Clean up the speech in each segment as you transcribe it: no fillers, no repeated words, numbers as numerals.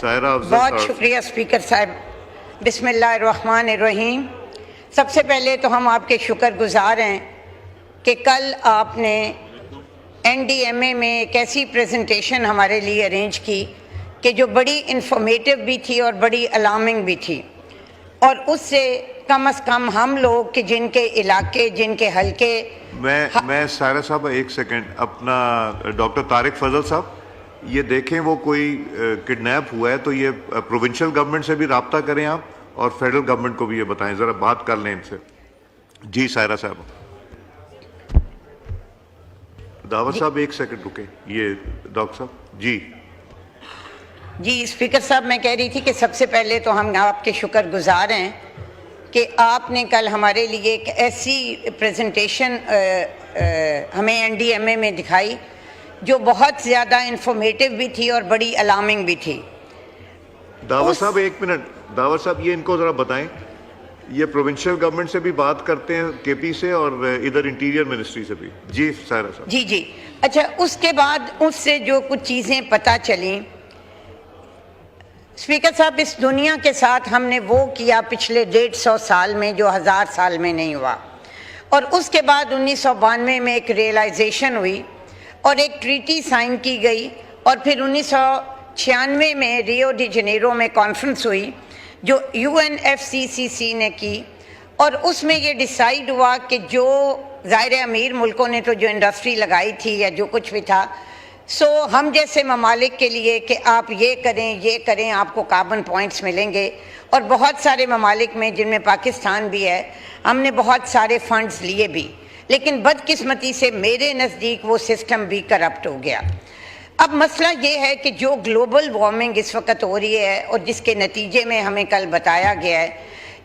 بہت شکریہ اسپیکر صاحب. بسم اللہ الرحمن الرحیم. سب سے پہلے تو ہم آپ کے شکر گزار ہیں کہ کل آپ نے این ڈی ایم اے میں ایک ایسی پریزنٹیشن ہمارے لیے ارینج کی کہ جو بڑی انفارمیٹیو بھی تھی اور بڑی الارمنگ بھی تھی، اور اس سے کم از کم ہم لوگ کہ جن کے علاقے، جن کے حلقے. میں سائرہ صاحب ایک سیکنڈ، اپنا ڈاکٹر طارق فضل صاحب یہ دیکھیں وہ کوئی کڈنیپ ہوا ہے تو یہ پروونشل گورنمنٹ سے بھی رابطہ کریں آپ، اور فیڈرل گورنمنٹ کو بھی یہ بتائیں، ذرا بات کر لیں ان سے. جی سائرہ صاحب. دعوت صاحب ایک سیکنڈ رکیں. یہ ڈاکٹر صاحب. جی اسپیکر صاحب میں کہہ رہی تھی کہ سب سے پہلے تو ہم آپ کے شکر گزار ہیں کہ آپ نے کل ہمارے لیے ایک ایسی پریزنٹیشن ہمیں این ڈی ایم اے میں دکھائی جو بہت زیادہ انفارمیٹیو بھی تھی اور بڑی الارمنگ بھی تھی. دعوت صاحب ایک منٹ. دعوت صاحب یہ ان کو ذرا بتائیں، یہ پروونشل گورنمنٹ سے بھی بات کرتے ہیں کے پی سے اور ادھر انٹیریئر منسٹری سے بھی. جی سائرہ صاحب. جی اچھا. اس کے بعد اس سے جو کچھ چیزیں پتہ چلیں، اسپیکر صاحب اس دنیا کے ساتھ ہم نے وہ کیا پچھلے 150 سال میں جو 1000 سال میں نہیں ہوا، اور اس کے بعد 1992 میں ایک ریئلائزیشن ہوئی اور ایک ٹریٹی سائن کی گئی، اور پھر 1996 میں ریو ڈی جنیرو میں کانفرنس ہوئی جو یو این ایف سی سی سی نے کی، اور اس میں یہ ڈیسائیڈ ہوا کہ جو ظاہر امیر ملکوں نے تو جو انڈسٹری لگائی تھی یا جو کچھ بھی تھا، ہم جیسے ممالک کے لیے کہ آپ یہ کریں آپ کو کاربن پوائنٹس ملیں گے، اور بہت سارے ممالک میں جن میں پاکستان بھی ہے ہم نے بہت سارے فنڈز لیے بھی، لیکن بدقسمتی سے میرے نزدیک وہ سسٹم بھی کرپٹ ہو گیا. اب مسئلہ یہ ہے کہ جو گلوبل وارمنگ اس وقت ہو رہی ہے اور جس کے نتیجے میں ہمیں کل بتایا گیا ہے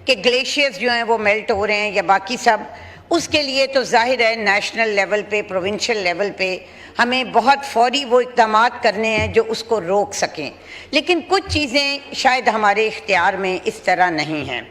کہ گلیشیئرز جو ہیں وہ میلٹ ہو رہے ہیں یا باقی سب، اس کے لیے تو ظاہر ہے نیشنل لیول پہ، پروونشل لیول پہ ہمیں بہت فوری وہ اقدامات کرنے ہیں جو اس کو روک سکیں، لیکن کچھ چیزیں شاید ہمارے اختیار میں اس طرح نہیں ہیں.